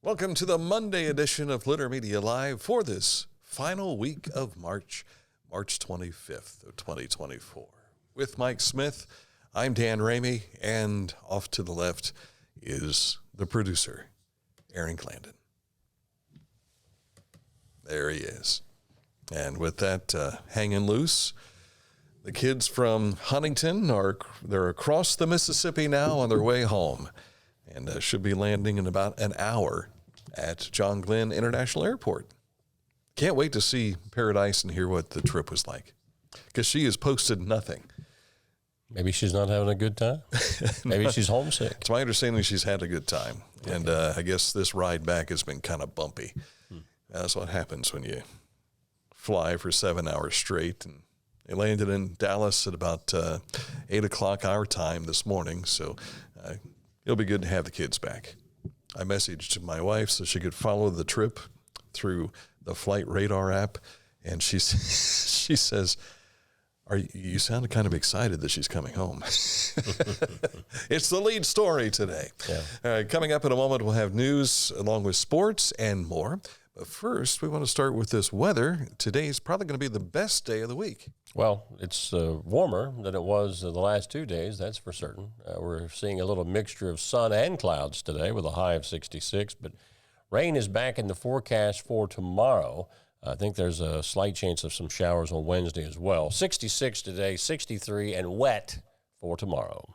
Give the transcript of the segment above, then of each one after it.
Welcome to the Monday edition of Litter Media Live for this final week of March 25th of 2024. With Mike Smith, I'm Dan Ramey, and off to the left is the producer, Aaron Glandon. There he is. And with that hanging loose, the kids from Huntington they're across the Mississippi now on their way home, and should be landing in about an hour at John Glenn International Airport. Can't wait to see Paradise and hear what the trip was like, because she has posted nothing. Maybe she's not having a good time. Maybe she's homesick. It's my understanding she's had a good time, and I guess this ride back has been kind of bumpy. That's what happens when you fly for 7 hours straight. And they landed in Dallas at about 8 o'clock our time this morning, so it'll be good to have the kids back. I messaged my wife so she could follow the trip through the Flight Radar app, and she says, you sounded kind of excited that she's coming home. It's the lead story today. Yeah. All right, coming up in a moment, we'll have news along with sports and more. But first, we want to start with this weather. Today's probably going to be the best day of the week. Well, it's warmer than it was the last 2 days, that's for certain. We're seeing a little mixture of sun and clouds today with a high of 66, but rain is back in the forecast for tomorrow. I think there's a slight chance of some showers on Wednesday as well. 66 today, 63, and wet for tomorrow.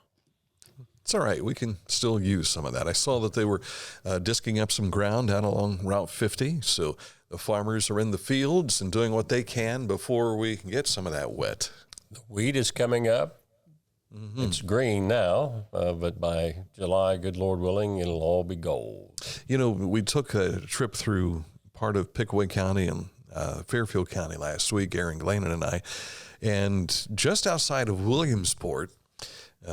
It's all right. We can still use some of that. I saw that they were disking up some ground down along Route 50, so the farmers are in the fields and doing what they can before we can get some of that wet. The wheat is coming up. Mm-hmm. It's green now, but by July, good Lord willing, it'll all be gold. You know, we took a trip through part of Pickaway County and Fairfield County last week, Aaron Glandon and I, and just outside of Williamsport,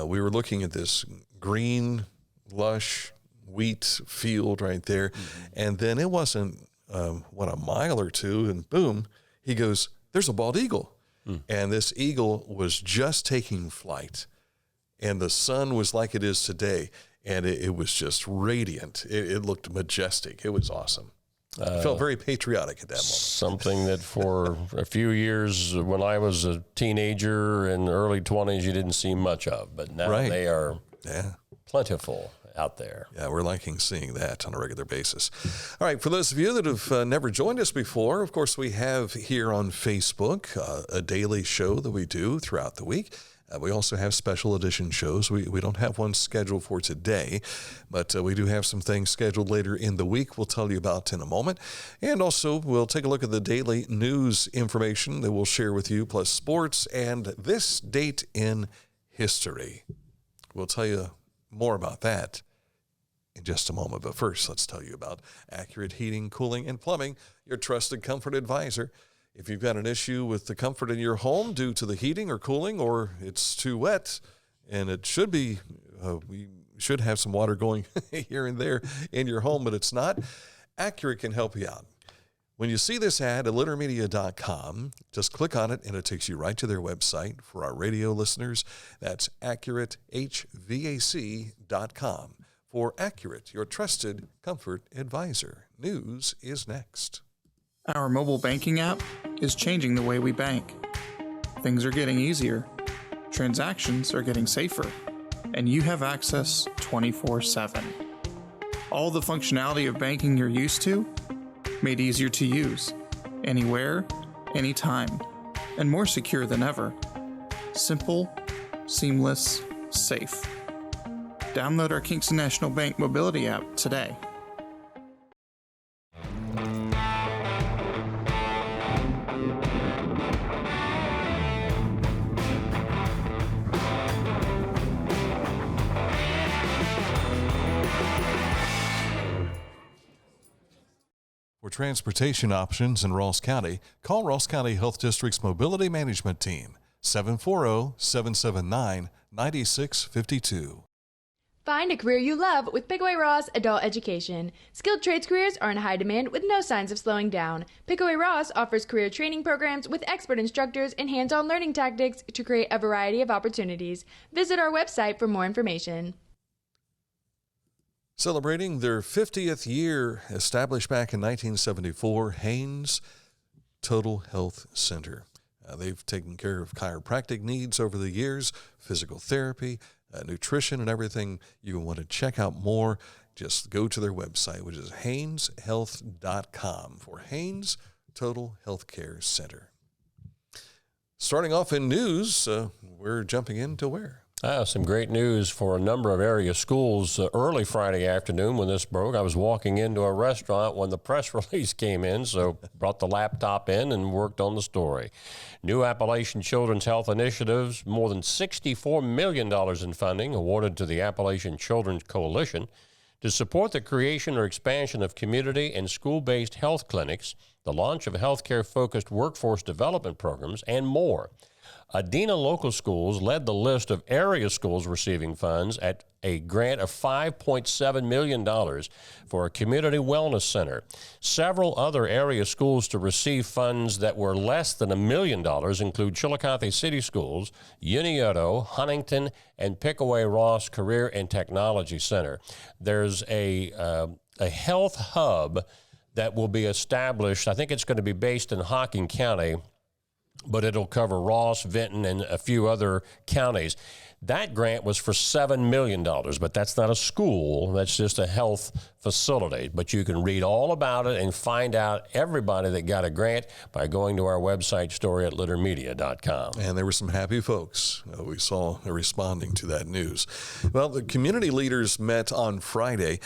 we were looking at this green, lush wheat field right there. Mm-hmm. And then it wasn't, a mile or two, and boom, he goes, there's a bald eagle. Mm. And this eagle was just taking flight. And the sun was like it is today. And it was just radiant. It looked majestic. It was awesome. I felt very patriotic at that moment. Something that for a few years when I was a teenager in the early 20s, you didn't see much of. But now they are plentiful out there. Yeah, we're liking seeing that on a regular basis. All right, for those of you that have never joined us before, of course, we have here on Facebook a daily show that we do throughout the week. We also have special edition shows. We don't have one scheduled for today, but we do have some things scheduled later in the week we'll tell you about in a moment. And also, we'll take a look at the daily news information that we'll share with you, plus sports and this date in history. We'll tell you more about that in just a moment. But first, let's tell you about Accurate Heating, Cooling, and Plumbing, your trusted comfort advisor. If you've got an issue with the comfort in your home due to the heating or cooling, or it's too wet, and it should be, we should have some water going here and there in your home, but it's not, Accurate can help you out. When you see this ad at littermedia.com, just click on it, and it takes you right to their website. For our radio listeners, that's AccurateHVAC.com. For Accurate, your trusted comfort advisor. News is next. Our mobile banking app is changing the way we bank. Things are getting easier, transactions are getting safer, and you have access 24/7. All the functionality of banking you're used to, made easier to use, anywhere, anytime, and more secure than ever. Simple, seamless, safe. Download our Kingston National Bank mobility app today. For transportation options in Ross County, call Ross County Health District's Mobility Management Team, 740-779-9652. Find a career you love with Pickaway Ross Adult Education. Skilled trades careers are in high demand with no signs of slowing down. Pickaway Ross offers career training programs with expert instructors and hands-on learning tactics to create a variety of opportunities. Visit our website for more information. Celebrating their 50th year, established back in 1974, Haynes Total Health Center. They've taken care of chiropractic needs over the years, physical therapy, nutrition, and everything. You want to check out more, just go to their website, which is HaynesHealth.com for Haynes Total Healthcare Center. Starting off in news, we're jumping into where? Some great news for a number of area schools. Early Friday afternoon when this broke, I was walking into a restaurant when the press release came in, so brought the laptop in and worked on the story. New Appalachian Children's Health Initiatives, more than $64 million in funding awarded to the Appalachian Children's Coalition to support the creation or expansion of community and school-based health clinics, the launch of healthcare-focused workforce development programs, and more. Adena Local Schools led the list of area schools receiving funds at a grant of $5.7 million for a community wellness center. Several other area schools to receive funds that were less than $1 million include Chillicothe City Schools, Unioto, Huntington, and Pickaway-Ross Career and Technology Center. There's a health hub that will be established. I think it's going to be based in Hocking County, but it'll cover Ross, Vinton, and a few other counties. That grant was for $7 million, but that's not a school. That's just a health facility. But you can read all about it and find out everybody that got a grant by going to our website, story@littermedia.com. And there were some happy folks we saw responding to that news. Well, the community leaders met on Friday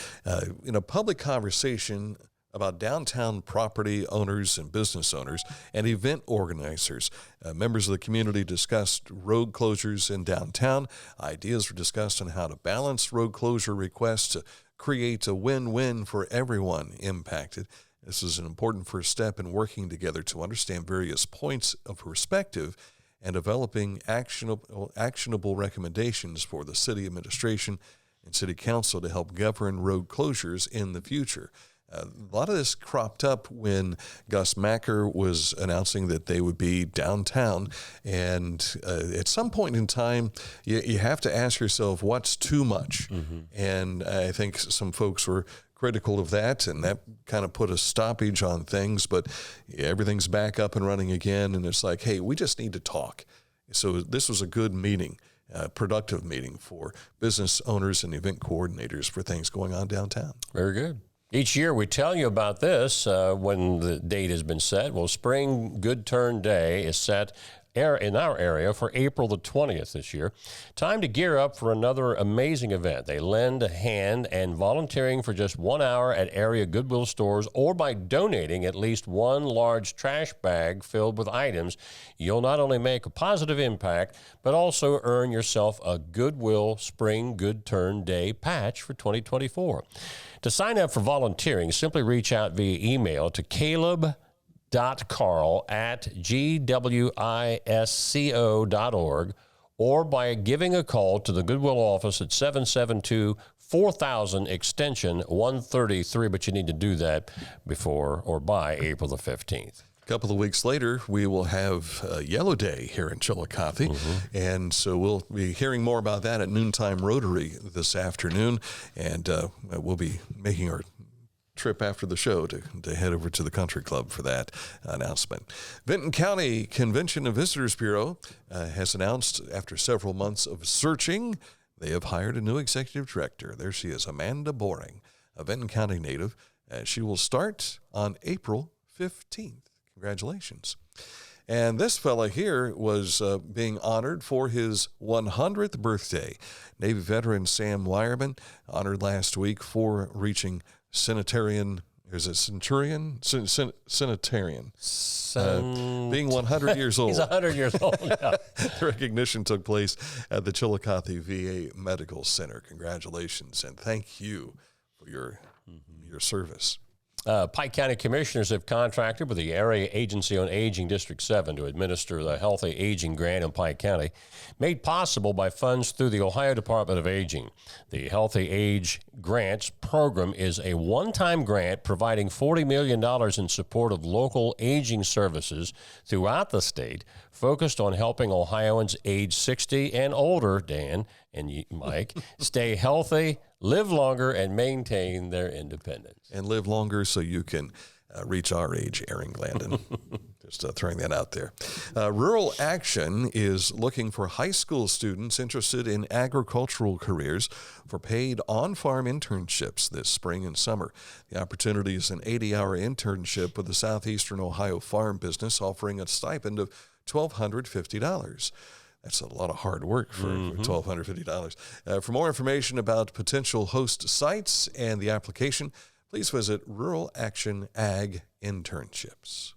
in a public conversation about downtown property owners and business owners and event organizers. Members of the community discussed road closures in downtown. Ideas were discussed on how to balance road closure requests to create a win-win for everyone impacted. This is an important first step in working together to understand various points of perspective and developing actionable recommendations for the city administration and city council to help govern road closures in the future. A lot of this cropped up when Gus Macker was announcing that they would be downtown. And at some point in time, you have to ask yourself, what's too much? Mm-hmm. And I think some folks were critical of that, and that kind of put a stoppage on things. But everything's back up and running again, and it's like, hey, we just need to talk. So this was a good meeting. Productive meeting for business owners and event coordinators for things going on downtown. Very good. Each year we tell you about this when the date has been set. Well, Spring Good Turn Day is set in our area for April the 20th this year. Time to gear up for another amazing event. They lend a hand and volunteering for just 1 hour at area Goodwill stores or by donating at least one large trash bag filled with items. You'll not only make a positive impact, but also earn yourself a Goodwill Spring Good Turn Day patch for 2024. To sign up for volunteering, simply reach out via email to caleb.carl@gwisco.org or by giving a call to the Goodwill office at 772-4000 extension 133, but you need to do that before or by April the 15th. A couple of weeks later, we will have Yellow Day here in Chillicothe, and so we'll be hearing more about that at Noontime Rotary this afternoon, and we'll be making our trip after the show to head over to the country club for that announcement. Vinton County Convention and Visitors Bureau has announced after several months of searching, they have hired a new executive director. There she is, Amanda Boring, a Vinton County native. She will start on April 15th. Congratulations. And this fella here was being honored for his 100th birthday. Navy veteran Sam Lyerman, honored last week for reaching centenarian. Is it centurion? Centenarian. Being 100 years old. He's 100 years old. Yeah. The recognition took place at the Chillicothe VA Medical Center. Congratulations, and thank you for your service. Pike County Commissioners have contracted with the Area Agency on Aging District 7 to administer the Healthy Aging Grant in Pike County, made possible by funds through the Ohio Department of Aging. The Healthy Age Grants program is a one-time grant providing $40 million in support of local aging services throughout the state, focused on helping Ohioans age 60 and older, Dan and Mike, stay healthy, live longer and maintain their independence. And live longer so you can reach our age, Aaron Glandon. Just throwing that out there. Rural Action is looking for high school students interested in agricultural careers for paid on-farm internships this spring and summer. The opportunity is an 80-hour internship with the Southeastern Ohio Farm Business, offering a stipend of $1,250. That's a lot of hard work for $1,250. For more information about potential host sites and the application, please visit Rural Action Ag Internships.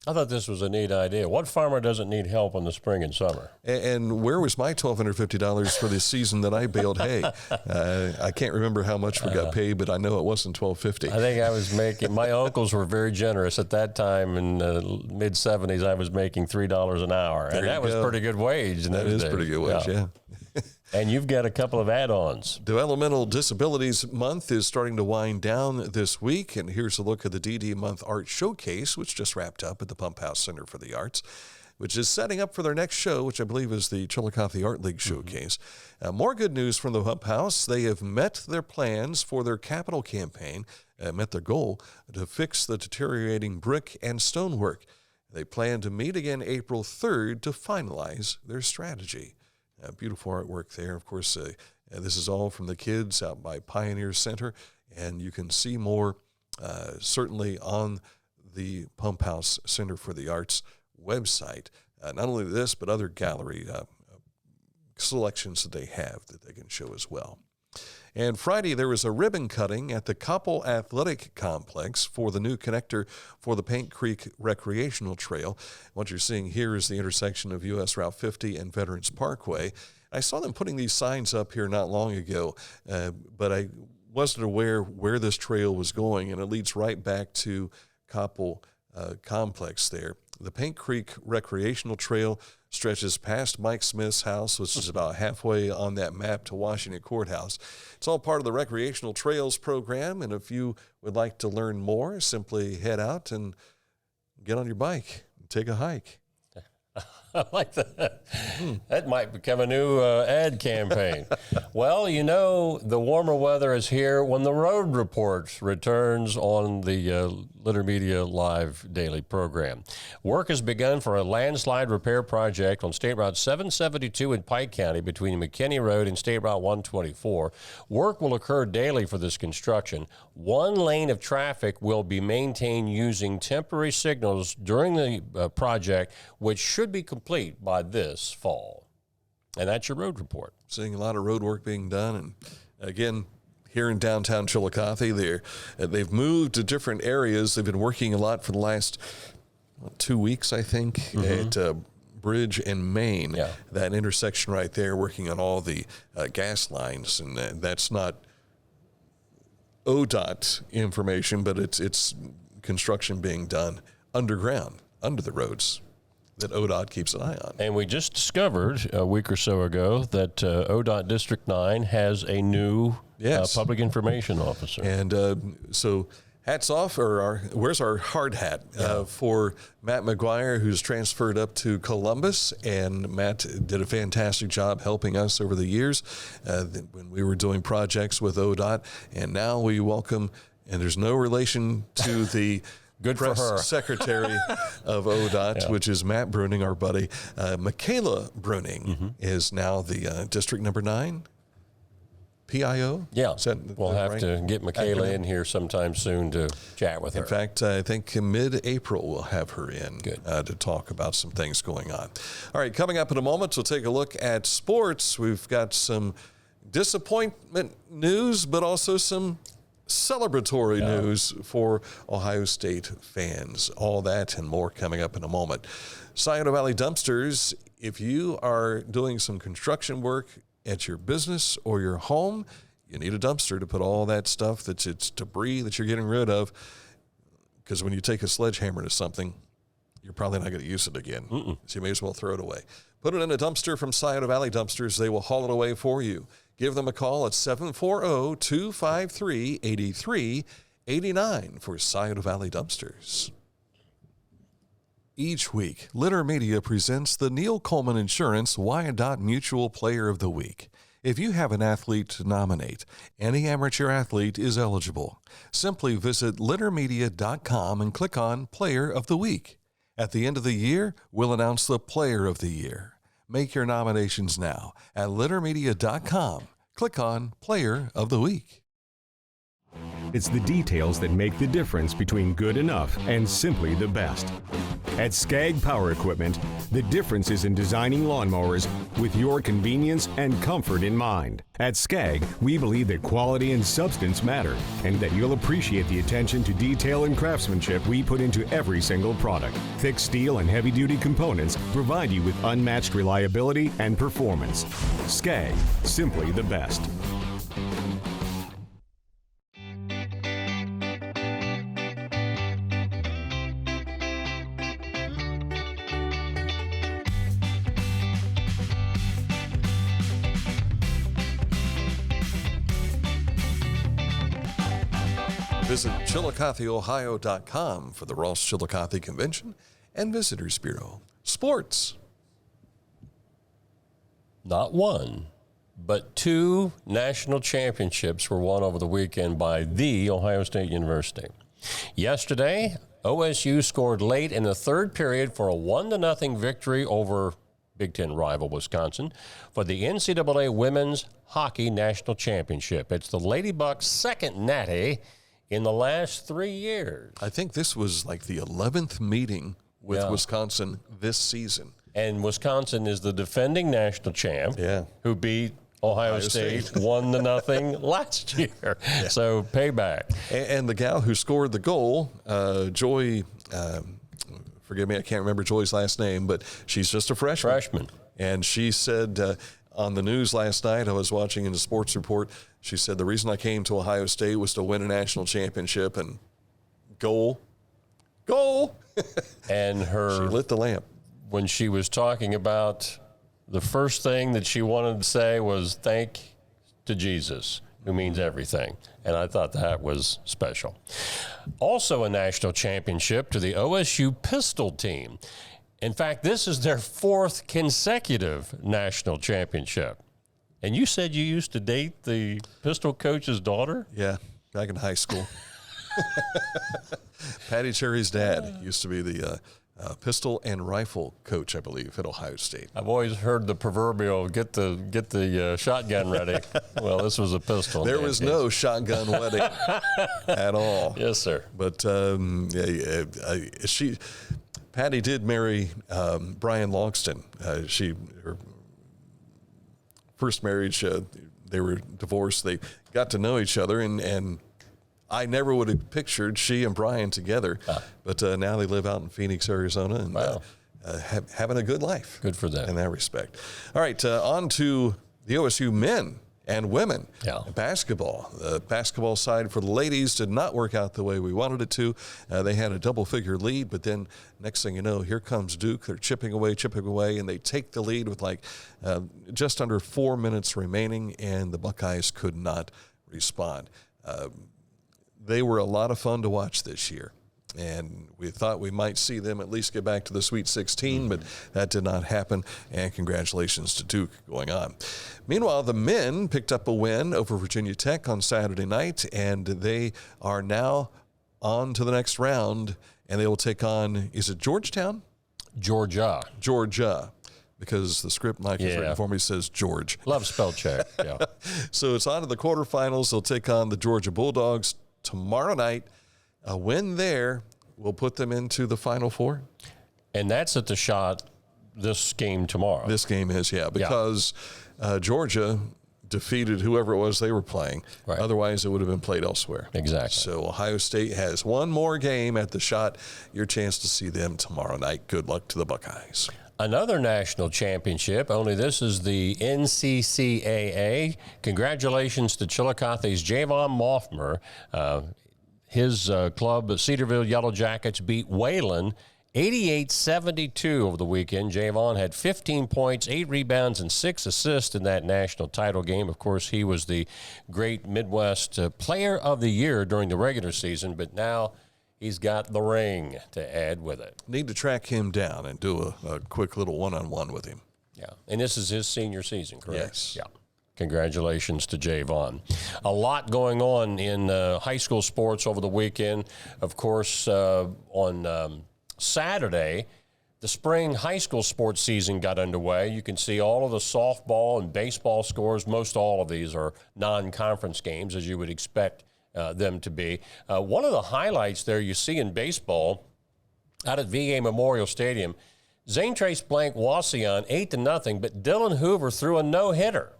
I thought this was a neat idea. What farmer doesn't need help in the spring and summer? And where was my $1,250 for the season that I baled hay? I can't remember how much we got paid, but I know it wasn't $1,250. I think I was making, my uncles were very generous at that time in the mid-'70s. I was making $3 an hour, and that was pretty good wage in those days. That is pretty good wage, yeah. And you've got a couple of add-ons. Developmental Disabilities Month is starting to wind down this week, and here's a look at the DD Month Art Showcase, which just wrapped up at the Pump House Center for the Arts, which is setting up for their next show, which I believe is the Chillicothe Art League Showcase. More good news from the Pump House. They have met their plans for their capital campaign, met their goal to fix the deteriorating brick and stonework. They plan to meet again April 3rd to finalize their strategy. Beautiful artwork there. Of course, this is all from the kids out by Pioneer Center, and you can see more certainly on the Pump House Center for the Arts website. Not only this, but other gallery selections that they have that they can show as well. And Friday, there was a ribbon cutting at the Koppel Athletic Complex for the new connector for the Paint Creek Recreational Trail. What you're seeing here is the intersection of U.S. Route 50 and Veterans Parkway. I saw them putting these signs up here not long ago, but I wasn't aware where this trail was going, and it leads right back to Koppel Complex there. The Paint Creek Recreational Trail stretches past Mike Smith's house, which is about halfway on that map to Washington Courthouse. It's all part of the Recreational Trails program, and if you would like to learn more, simply head out and get on your bike and take a hike. I like that. That might become a new ad campaign. Well, you know, the warmer weather is here when the Road Report returns on the Litter Media Live daily program. Work has begun for a landslide repair project on State Route 772 in Pike County between McKinney Road and State Route 124. Work will occur daily for this construction. One lane of traffic will be maintained using temporary signals during the project, which should be complete by this fall. And that's your Road Report. Seeing a lot of road work being done. And again, here in downtown Chillicothe, they've moved to different areas. They've been working a lot for the last 2 weeks, I think, at Bridge and Main. Yeah. That intersection right there, working on all the gas lines. And that's not ODOT information, but it's construction being done underground, under the roads, that ODOT keeps an eye on. And we just discovered a week or so ago that ODOT District 9 has a new public information officer. And so hats off, or where's our hard hat for Matt McGuire, who's transferred up to Columbus. And Matt did a fantastic job helping us over the years when we were doing projects with ODOT. And now we welcome, and there's no relation to the Good press for her. secretary of ODOT, which is Matt Bruning, our buddy. Michaela Bruning is now the District Number 9 PIO. Yeah, we'll have to get Michaela in here sometime soon to chat with her. In fact, I think mid-April we'll have her in to talk about some things going on. All right, coming up in a moment, we'll take a look at sports. We've got some disappointment news, but also some celebratory news for Ohio State fans. All that and more coming up in a moment. Scioto Valley Dumpsters, if you are doing some construction work at your business or your home, you need a dumpster to put all that stuff that's it's debris that you're getting rid of, because when you take a sledgehammer to something, you're probably not going to use it again. So you may as well throw it away. Put it in a dumpster from Scioto Valley Dumpsters. They will haul it away for you. Give them a call at 740-253-8389 for Scioto Valley Dumpsters. Each week, Litter Media presents the Neil Coleman Insurance Wyandotte Mutual Player of the Week. If you have an athlete to nominate, any amateur athlete is eligible. Simply visit littermedia.com and click on Player of the Week. At the end of the year, we'll announce the Player of the Year. Make your nominations now at littermedia.com. Click on Player of the Week. It's the details that make the difference between good enough and simply the best. At Skag Power Equipment, the difference is in designing lawnmowers with your convenience and comfort in mind. At Skag, we believe that quality and substance matter, and that you'll appreciate the attention to detail and craftsmanship we put into every single product. Thick steel and heavy-duty components provide you with unmatched reliability and performance. Skag, simply the best. Visit ChillicotheOhio.com for the Ross Chillicothe Convention and Visitors Bureau. Sports. Not one, but 2 national championships were won over the weekend by the Ohio State University. Yesterday, OSU scored late in the third period for a 1-0 victory over Big Ten rival Wisconsin for the NCAA Women's Hockey National Championship. It's the Lady Bucks' second natty in the last 3 years. I think this was like the 11th meeting with Wisconsin this season. And Wisconsin is the defending national champ who beat Ohio State 1-0 last year. Yeah. So payback. And the gal who scored the goal, Joy, forgive me, I can't remember Joy's last name, but she's just a freshman. And she said on the news last night, I was watching in the sports report, she said, the reason I came to Ohio State was to win a national championship, and goal. And she lit the lamp. When she was talking about the first thing that she wanted to say was thank to Jesus, who means everything. And I thought that was special. Also a national championship to the OSU pistol team. In fact, this is their 4th consecutive national championship. And you said you used to date the pistol coach's daughter? Yeah, back in high school. Patty Cherry's dad used to be the pistol and rifle coach, I believe, at Ohio State. I've always heard the proverbial get the shotgun ready. Well, this was a pistol. There was no shotgun wedding at all. Yes, sir. But Patty did marry Brian Logston. Her first marriage, they were divorced. They got to know each other, and I never would have pictured she and Brian together. But now they live out in Phoenix, Arizona, and having a good life. Good for them. In that respect. All right, on to the OSU men and women. Basketball. The basketball side for the ladies did not work out the way we wanted it to. They had a double-figure lead, but then next thing you know, here comes Duke. They're chipping away, and they take the lead with just under 4 minutes remaining, and the Buckeyes could not respond. They were a lot of fun to watch this year, and we thought we might see them at least get back to the Sweet 16, but that did not happen, and congratulations to Duke going on. Meanwhile, the men picked up a win over Virginia Tech on Saturday night, and they are now on to the next round, and they will take on, is it Georgetown? Georgia. Because the script Mike is written for me says George. Love spell check, So it's on to the quarterfinals. They'll take on the Georgia Bulldogs tomorrow night. A win there will put them into the Final Four. And that's at the shot this game tomorrow. This game is, because Georgia defeated whoever it was they were playing. Right. Otherwise, it would have been played elsewhere. Exactly. So Ohio State has one more game at the shot. Your chance to see them tomorrow night. Good luck to the Buckeyes. Another national championship, only this is the NCCAA. Congratulations to Chillicothe's Javon Moffmer. His club, Cedarville Yellow Jackets, beat Wayland 88-72 over the weekend. Javon had 15 points, 8 rebounds, and 6 assists in that national title game. Of course, he was the great Midwest Player of the Year during the regular season, but now he's got the ring to add with it. Need to track him down and do a quick little one-on-one with him. Yeah, and this is his senior season, correct? Yes. Yeah. Congratulations to Javon. A lot going on in high school sports over the weekend. Of course, on Saturday, the spring high school sports season got underway. You can see all of the softball and baseball scores. Most all of these are non-conference games, as you would expect them to be. One of the highlights there you see in baseball out at VA Memorial Stadium, Zane Trace Blank Wasion 8-0, but Dylan Hoover threw a no-hitter.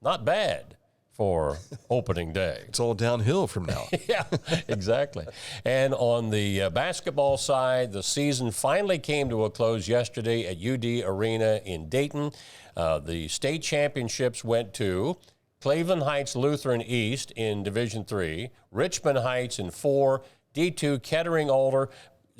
Not bad for opening day. It's all downhill from now. Yeah, exactly. And on the basketball side, the season finally came to a close yesterday at UD Arena in Dayton. The state championships went to Cleveland Heights Lutheran East in Division III, Richmond Heights in 4, D2 Kettering Alder,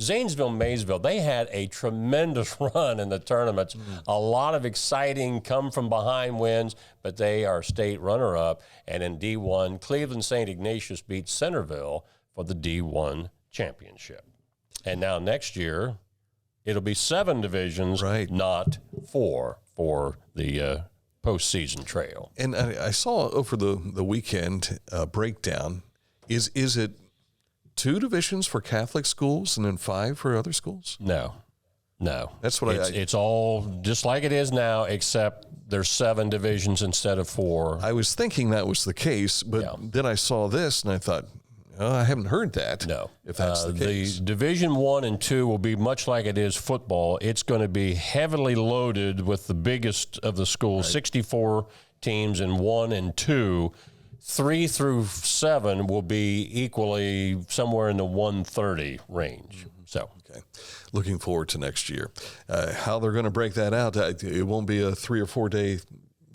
Zanesville, Maysville. They had a tremendous run in the tournaments. A lot of exciting come-from-behind wins, but they are state runner-up. And in D1, Cleveland St. Ignatius beat Centerville for the D1 championship. And now next year, it'll be 7 divisions, right, not 4 for the postseason trail. And I saw over the weekend breakdown. Is it 2 divisions for Catholic schools and then 5 for other schools? No. That's what it's all just like it is now, except there's 7 divisions instead of 4. I was thinking that was the case, but then I saw this and I thought, oh, I haven't heard that. No. If that's the case. The Division 1 and 2 will be much like it is football. It's going to be heavily loaded with the biggest of the schools, right. 64 teams in 1 and 2. 3 through 7 will be equally somewhere in the 130 range. So, okay, looking forward to next year. How they're going to break that out? It won't be a 3 or 4 day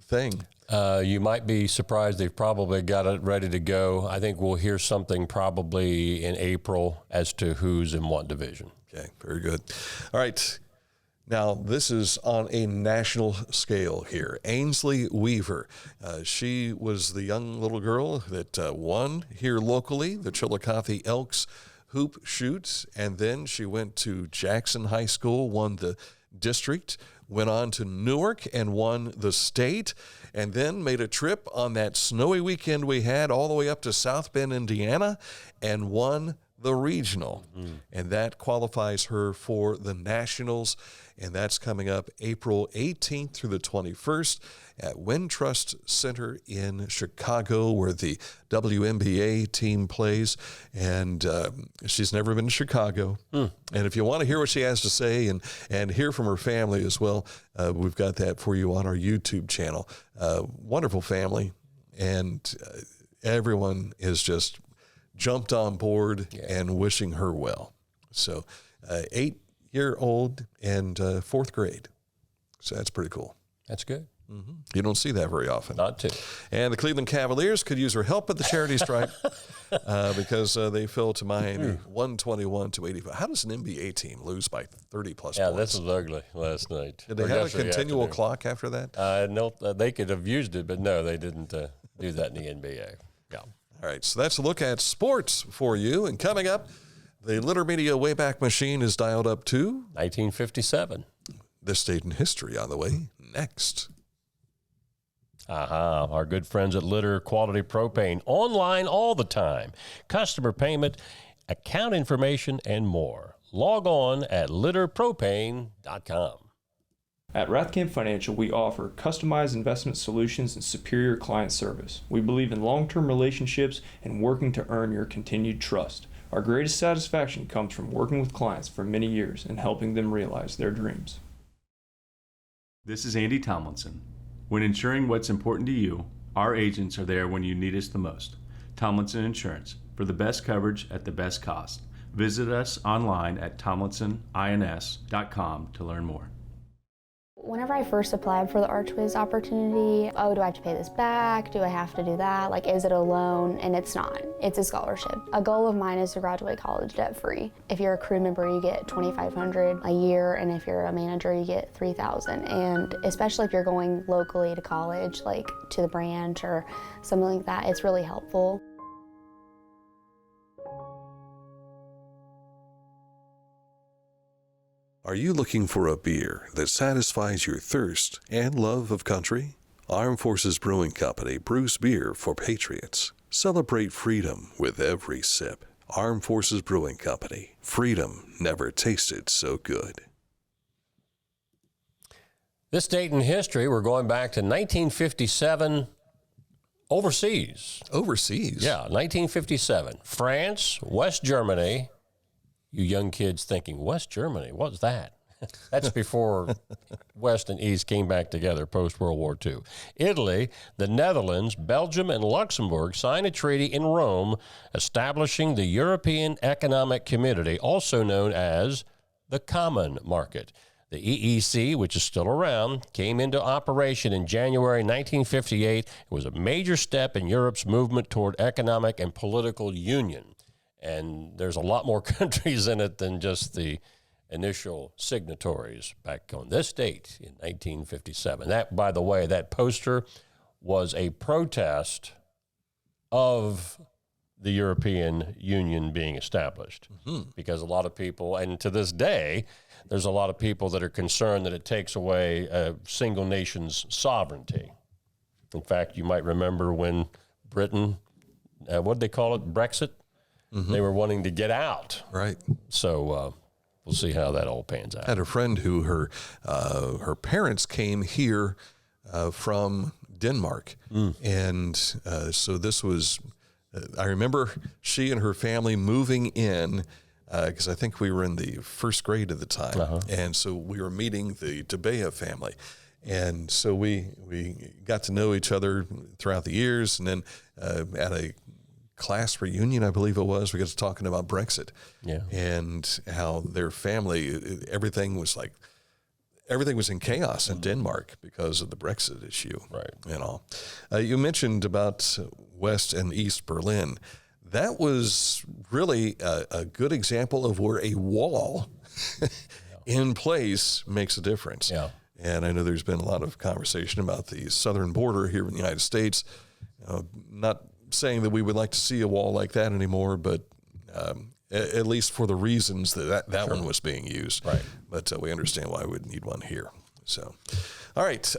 thing. You might be surprised. They've probably got it ready to go. I think we'll hear something probably in April as to who's in what division. Okay, very good. All right. Now, this is on a national scale here. Ainsley Weaver. She was the young little girl that won here locally, the Chillicothe Elks hoop shoot, and then she went to Jackson High School, won the district, went on to Newark and won the state, and then made a trip on that snowy weekend we had all the way up to South Bend, Indiana, and won the regional. And that qualifies her for the nationals. And that's coming up April 18th through the 21st at Wintrust Center in Chicago, where the WNBA team plays. And she's never been to Chicago. And if you want to hear what she has to say and hear from her family as well, we've got that for you on our YouTube channel. Wonderful family. And everyone is just jumped on board and wishing her well. So 8-year-old and 4th grade. So that's pretty cool. That's good. Mm-hmm. You don't see that very often. Not too. And the Cleveland Cavaliers could use her help at the charity stripe because they fell to Miami 121-85. How does an NBA team lose by 30+ points? Yeah, this was ugly last night. Did they have a continual clock after that? No, they could have used it, but no, they didn't do that in the NBA. Yeah. All right, so that's a look at sports for you. And coming up, the Litter Media Wayback Machine is dialed up to 1957. This date in history on the way next. Our good friends at Litter Quality Propane, online all the time. Customer payment, account information, and more. Log on at litterpropane.com. At Rathkamp Financial, we offer customized investment solutions and superior client service. We believe in long-term relationships and working to earn your continued trust. Our greatest satisfaction comes from working with clients for many years and helping them realize their dreams. This is Andy Tomlinson. When ensuring what's important to you, our agents are there when you need us the most. Tomlinson Insurance, for the best coverage at the best cost. Visit us online at tomlinsonins.com to learn more. Whenever I first applied for the Archways opportunity, do I have to pay this back? Do I have to do that? Like, is it a loan? And it's not. It's a scholarship. A goal of mine is to graduate college debt-free. If you're a crew member, you get $2,500 a year, and if you're a manager, you get $3,000. And especially if you're going locally to college, like to the branch or something like that, it's really helpful. Are you looking for a beer that satisfies your thirst and love of country? Armed Forces Brewing Company brews beer for patriots. Celebrate freedom with every sip. Armed Forces Brewing Company. Freedom never tasted so good. This date in history, we're going back to 1957 overseas. Overseas? Yeah, 1957. France, West Germany. You young kids thinking, West Germany, what's that? That's before West and East came back together post-World War II. Italy, the Netherlands, Belgium, and Luxembourg signed a treaty in Rome establishing the European Economic Community, also known as the Common Market. The EEC, which is still around, came into operation in January 1958. It was a major step in Europe's movement toward economic and political union. And there's a lot more countries in it than just the initial signatories back on this date in 1957. That, by the way, that poster was a protest of the European Union being established, because a lot of people, and to this day, there's a lot of people that are concerned that it takes away a single nation's sovereignty. In fact, you might remember when Britain, what did they call it, Brexit? They were wanting to get out. Right. So we'll see how that all pans out. I had a friend who her parents came here from Denmark, and so this was. I remember she and her family moving in because I think we were in the first grade at the time, and so we were meeting the DeBea family, and so we got to know each other throughout the years, and then at a class reunion, I believe it was, we got to talking about Brexit, and how their family, everything was in chaos in Denmark because of the Brexit issue, right? And all. You mentioned about West and East Berlin. That was really a good example of where a wall in place makes a difference. Yeah. And I know there's been a lot of conversation about the southern border here in the United States. Not saying that we would like to see a wall like that anymore, but at least for the reasons that one was being used. Right. But we understand why we would need one here. So, all right.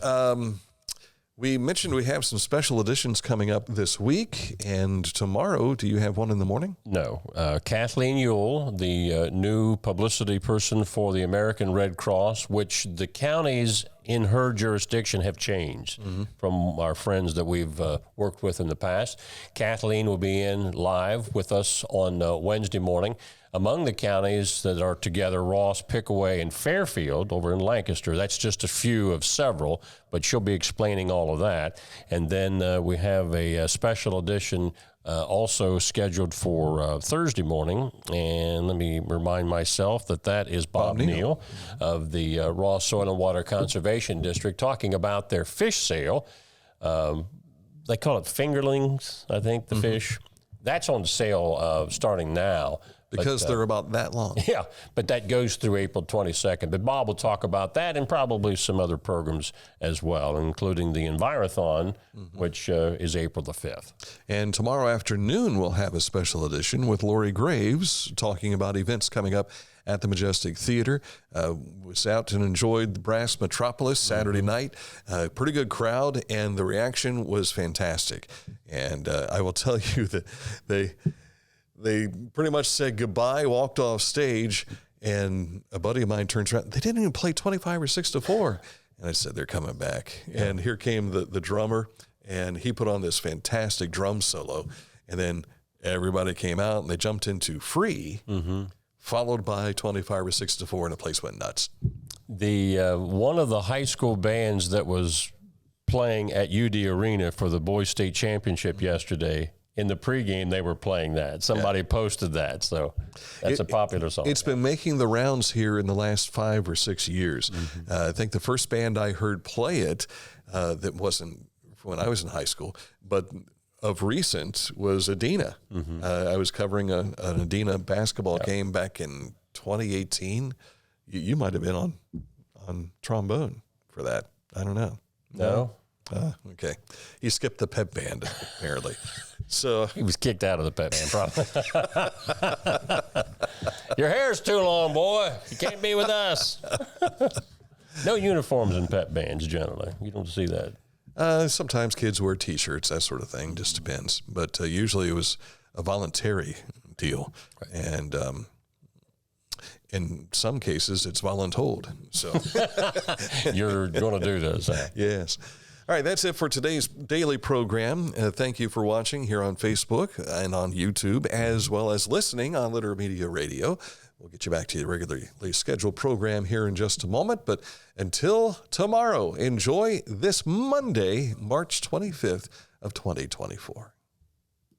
We mentioned we have some special editions coming up this week, and tomorrow, do you have one in the morning? No. Kathleen Ewell, the new publicity person for the American Red Cross, which the counties in her jurisdiction have changed from our friends that we've worked with in the past. Kathleen will be in live with us on Wednesday morning. Among the counties that are together, Ross, Pickaway, and Fairfield over in Lancaster. That's just a few of several, but she'll be explaining all of that. And then we have a special edition also scheduled for Thursday morning. And let me remind myself that is Bob Neal of the Ross Soil and Water Conservation District talking about their fish sale. They call it fingerlings, I think, the fish. That's on sale starting now. Because they're about that long. Yeah, but that goes through April 22nd. But Bob will talk about that and probably some other programs as well, including the Envirothon, which is April the 5th. And tomorrow afternoon, we'll have a special edition with Lori Graves talking about events coming up at the Majestic Theater. Was out and enjoyed the Brass Metropolis Saturday night. Pretty good crowd, and the reaction was fantastic. And I will tell you that they pretty much said goodbye, walked off stage, and a buddy of mine turns around. They didn't even play 25 or 6 to 4. And I said, they're coming back. Yeah. And here came the drummer, and he put on this fantastic drum solo. And then everybody came out, and they jumped into Free, followed by 25 or 6 to 4, and the place went nuts. The one of the high school bands that was playing at UD Arena for the Boys State Championship yesterday, in the pregame, they were playing that. Somebody posted that, so that's a popular song. It's been making the rounds here in the last 5 or 6 years. I think the first band I heard play it that wasn't when I was in high school, but of recent was Adena. I was covering an Adena basketball game back in 2018. You might have been on trombone for that. I don't know. No. Okay. He skipped the pep band, apparently. So he was kicked out of the pep band, probably. Your hair's too long, boy. You can't be with us. No uniforms in pep bands, generally. You don't see that. Sometimes kids wear T-shirts, that sort of thing. Just depends. But usually it was a voluntary deal. Right. And in some cases, it's voluntold. So you're going to do this. Huh? Yes. All right, that's it for today's daily program. Thank you for watching here on Facebook and on YouTube, as well as listening on Liter Media Radio. We'll get you back to your regularly scheduled program here in just a moment. But until tomorrow, enjoy this Monday, March 25th of 2024.